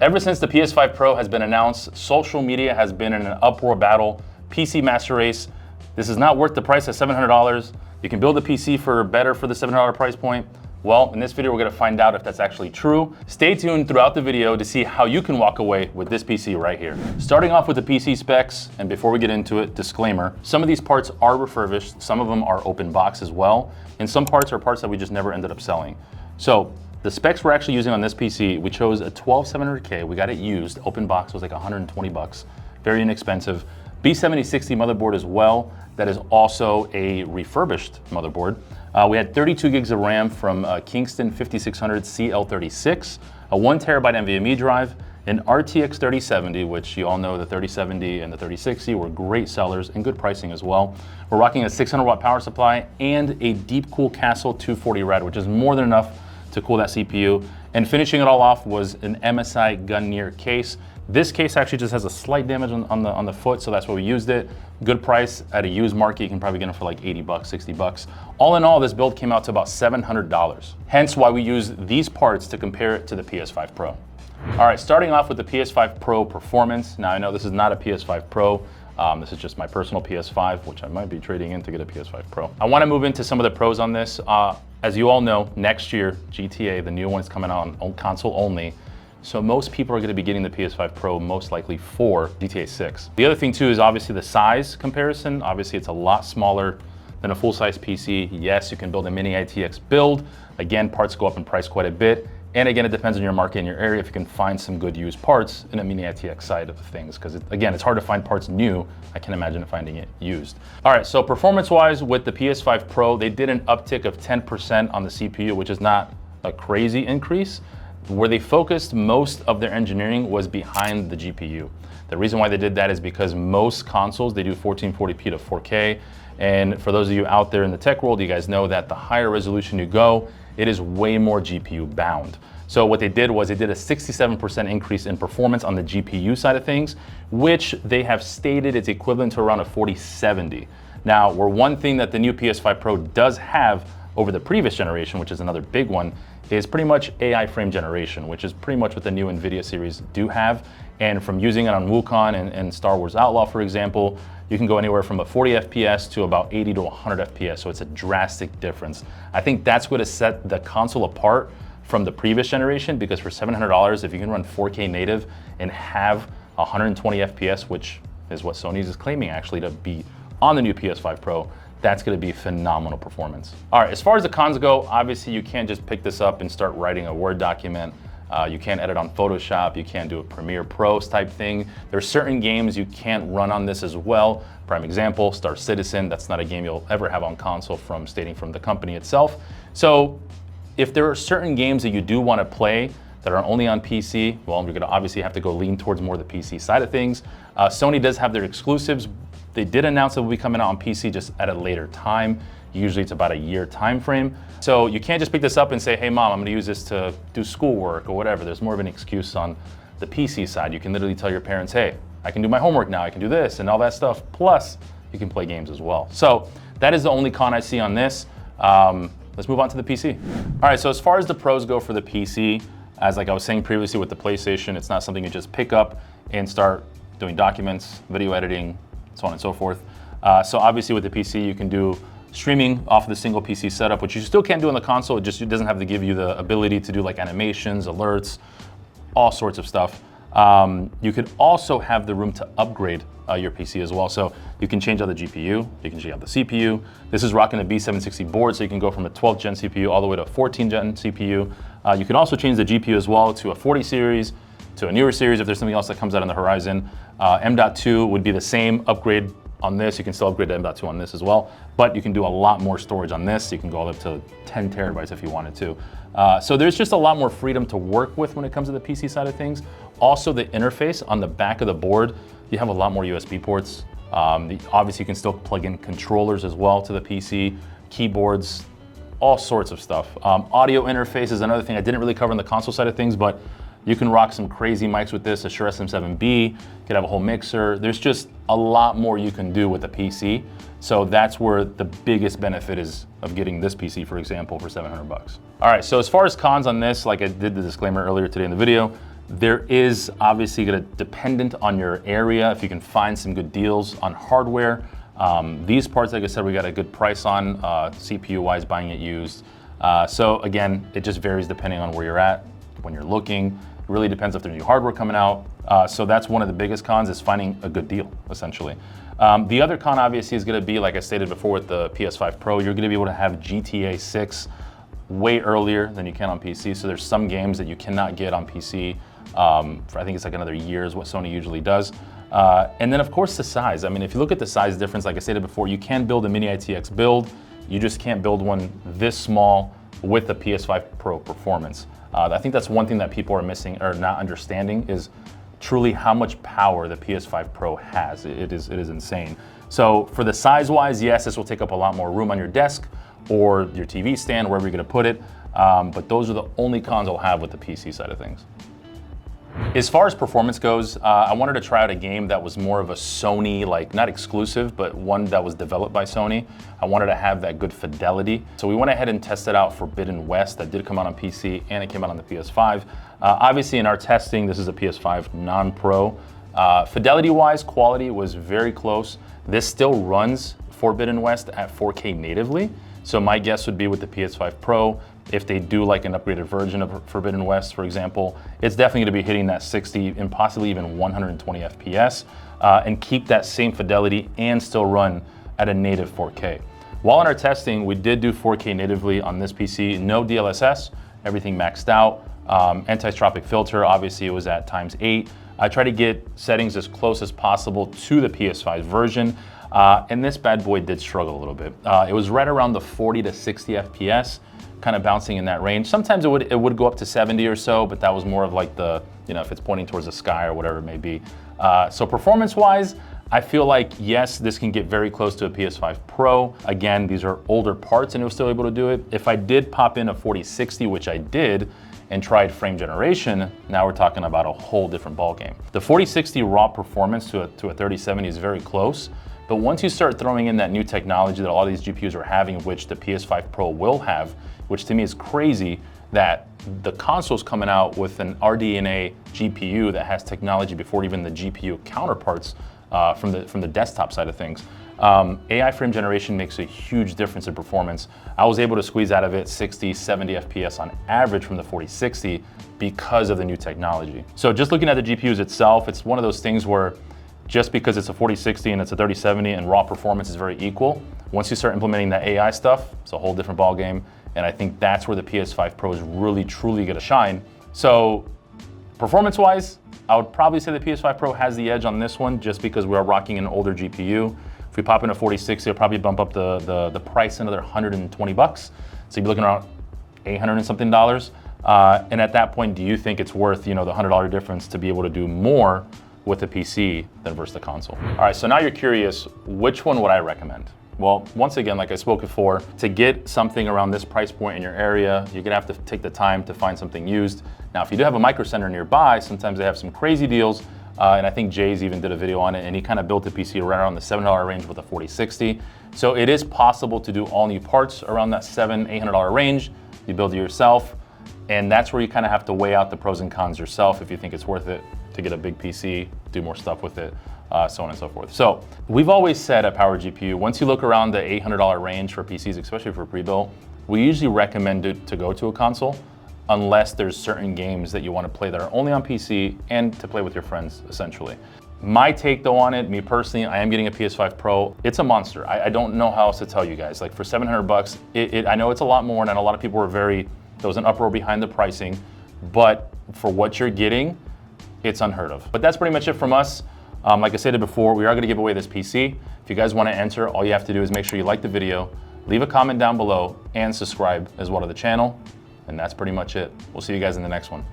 Ever since the PS5 Pro has been announced, social media has been in an uproar battle, PC master race. This is not worth the price of $700. You can build a PC for better for the $700 price point. Well, in this video, we're gonna find out if that's actually true. Stay tuned throughout the video to see how you can walk away with this PC right here. Starting off with the PC specs, and before we get into it, disclaimer, some of these parts are refurbished, some of them are open box as well, and some parts are parts that we just never ended up selling. So the specs we're actually using on this PC, we chose a 12700K, we got it used, open box was like 120 bucks, very inexpensive. B7060 motherboard as well, that is also a refurbished motherboard. We had 32 gigs of RAM from Kingston 5600 CL36, a 1 terabyte NVMe drive, an RTX 3070, which you all know the 3070 and the 3060 were great sellers and good pricing as well. We're rocking a 600 watt power supply and a Deepcool Castle 240 Red, which is more than enough to cool that CPU. And finishing it all off was an MSI Gungnir case. This case actually just has a slight damage on the foot, so that's why we used it. Good price at a used market. You can probably get them for like 80 bucks, 60 bucks. All in all, this build came out to about $700. Hence why we use these parts to compare it to the PS5 Pro. All right, starting off with the PS5 Pro performance. Now I know this is not a PS5 Pro. This is just my personal PS5, which I might be trading in to get a PS5 Pro. I wanna move into some of the pros on this. As you all know, next year, GTA, the new one is coming out on console only. So most people are gonna be getting the PS5 Pro most likely for GTA 6. The other thing too is obviously the size comparison. Obviously it's a lot smaller than a full-size PC. Yes, you can build a mini ITX build. Again, parts go up in price quite a bit. And again, it depends on your market and your area if you can find some good used parts in a mini ITX side of things. Because again, it's hard to find parts new. I can imagine finding it used. All right, so performance-wise with the PS5 Pro, they did an uptick of 10% on the CPU, which is not a crazy increase. Where they focused most of their engineering was behind the GPU. The reason why they did that is because most consoles, they do 1440p to 4K. And for those of you out there in the tech world, you guys know that the higher resolution you go, it is way more GPU bound. So what they did was they did a 67% increase in performance on the GPU side of things, which they have stated is equivalent to around a 4070. Now, where one thing that the new PS5 Pro does have over the previous generation, which is another big one, is pretty much AI frame generation, which is pretty much what the new NVIDIA series do have. And from using it on Wukong and Star Wars Outlaw, for example, you can go anywhere from a 40 FPS to about 80 to 100 FPS, so it's a drastic difference. I think that's what has set the console apart from the previous generation, because for $700, if you can run 4K native and have 120 FPS, which is what Sony is claiming actually to be on the new PS5 Pro, that's gonna be phenomenal performance. All right, as far as the cons go, obviously you can't just pick this up and start writing a Word document. You can't edit on Photoshop, you can't do a Premiere Pro type thing. There's certain games you can't run on this as well. Prime example, Star Citizen, that's not a game you'll ever have on console stating from the company itself. So if there are certain games that you do wanna play that are only on PC, well, you're gonna obviously have to go lean towards more the PC side of things. Sony does have their exclusives. They did announce it will be coming out on PC just at a later time. Usually it's about a year time frame. So you can't just pick this up and say, hey mom, I'm gonna use this to do schoolwork or whatever. There's more of an excuse on the PC side. You can literally tell your parents, hey, I can do my homework now, I can do this and all that stuff. Plus, you can play games as well. So that is the only con I see on this. Let's move on to the PC. All right, so as far as the pros go for the PC, as like I was saying previously with the PlayStation, it's not something you just pick up and start doing documents, video editing, so on and so forth. So obviously with the PC, you can do streaming off of the single PC setup, which you still can't do on the console. It doesn't have to give you the ability to do like animations, alerts, all sorts of stuff. You could also have the room to upgrade your PC as well. So you can change out the GPU, you can change out the CPU. This is rocking a B760 board, so you can go from a 12th gen CPU all the way to a 14th gen CPU. You can also change the GPU as well to a 40 series, to a newer series if there's something else that comes out on the horizon. M.2 would be the same upgrade on this. You can still upgrade to M.2 on this as well, but you can do a lot more storage on this. You can go up to 10 terabytes if you wanted to. So there's just a lot more freedom to work with when it comes to the PC side of things. Also the interface on the back of the board, you have a lot more USB ports. Obviously you can still plug in controllers as well to the PC, keyboards, all sorts of stuff. Audio interface is another thing I didn't really cover on the console side of things, but you can rock some crazy mics with this, a Shure SM7B, you could have a whole mixer. There's just a lot more you can do with the PC. So that's where the biggest benefit is of getting this PC, for example, for 700 bucks. All right, so as far as cons on this, like I did the disclaimer earlier today in the video, There is obviously going to dependent on your area if you can find some good deals on hardware. These parts, like I said, we got a good price on CPU wise, buying it used. So again, it just varies depending on where you're at when you're looking. It really depends if there's new hardware coming out. So that's one of the biggest cons, is finding a good deal, essentially. The other con obviously is going to be, like I stated before with the PS5 Pro, you're going to be able to have GTA 6 way earlier than you can on PC. So there's some games that you cannot get on PC for, I think it's like another year is what Sony usually does. And then of course the size. I mean, if you look at the size difference, like I stated before, you can build a mini ITX build. You just can't build one this small with the PS5 Pro performance. I think that's one thing that people are missing or not understanding, is truly how much power the PS5 Pro has. It is insane. So for the size wise, yes, this will take up a lot more room on your desk or your TV stand, wherever you're gonna put it. But those are the only cons I'll have with the PC side of things. As far as performance goes, I wanted to try out a game that was more of a Sony, like not exclusive, but one that was developed by Sony. I wanted to have that good fidelity. So we went ahead and tested out Forbidden West. That did come out on PC and it came out on the PS5. Obviously in our testing, this is a PS5 non-Pro. Fidelity-wise, quality was very close. This still runs Forbidden West at 4K natively. So my guess would be with the PS5 Pro, if they do like an upgraded version of Forbidden West, for example, it's definitely gonna be hitting that 60 and possibly even 120 FPS and keep that same fidelity and still run at a native 4K. While in our testing, we did do 4K natively on this PC, no DLSS, everything maxed out. Anti-tropic filter, obviously it was at ×8. I try to get settings as close as possible to the PS5 version. And this bad boy did struggle a little bit. It was right around the 40 to 60 FPS, kind of bouncing in that range. Sometimes it would go up to 70 or so, but that was more of like the, if it's pointing towards the sky or whatever it may be. So performance-wise, I feel like, yes, this can get very close to a PS5 Pro. Again, these are older parts and it was still able to do it. If I did pop in a 4060, which I did, and tried frame generation, now we're talking about a whole different ballgame. The 4060 raw performance to a 3070 is very close. But once you start throwing in that new technology that all these GPUs are having, which the PS5 Pro will have, which to me is crazy, that the console's coming out with an RDNA GPU that has technology before even the GPU counterparts from the desktop side of things. AI frame generation makes a huge difference in performance. I was able to squeeze out of it 60, 70 FPS on average from the 4060 because of the new technology. So just looking at the GPUs itself, it's one of those things where just because it's a 4060 and it's a 3070 and raw performance is very equal, once you start implementing that AI stuff, it's a whole different ballgame. And I think that's where the PS5 Pro is really, truly gonna shine. So performance-wise, I would probably say the PS5 Pro has the edge on this one just because we are rocking an older GPU. If we pop in a 4060, it'll probably bump up the price another 120 bucks. So you'd be looking around 800 and something dollars. And at that point, do you think it's worth, the $100 difference to be able to do more with the PC than versus the console? All right, so now you're curious, which one would I recommend? Well, once again, like I spoke before, to get something around this price point in your area, you're gonna have to take the time to find something used. Now, if you do have a Micro Center nearby, sometimes they have some crazy deals, and I think Jay's even did a video on it, and he kind of built the PC right around the $700 range with a 4060. So it is possible to do all new parts around that $700, $800 range. You build it yourself, and that's where you kind of have to weigh out the pros and cons yourself if you think it's worth it to get a big PC, do more stuff with it, so on and so forth. So we've always said at Power GPU, once you look around the $800 range for PCs, especially for pre-built, we usually recommend it to go to a console unless there's certain games that you want to play that are only on PC and to play with your friends, essentially. My take though on it, me personally, I am getting a PS5 Pro. It's a monster. I don't know how else to tell you guys. Like for 700 bucks, I know it's a lot more, and I know a lot of people were there was an uproar behind the pricing, but for what you're getting, it's unheard of. But that's pretty much it from us. Like I said before, we are gonna give away this PC. If you guys wanna enter, all you have to do is make sure you like the video, leave a comment down below, and subscribe as well to the channel. And that's pretty much it. We'll see you guys in the next one.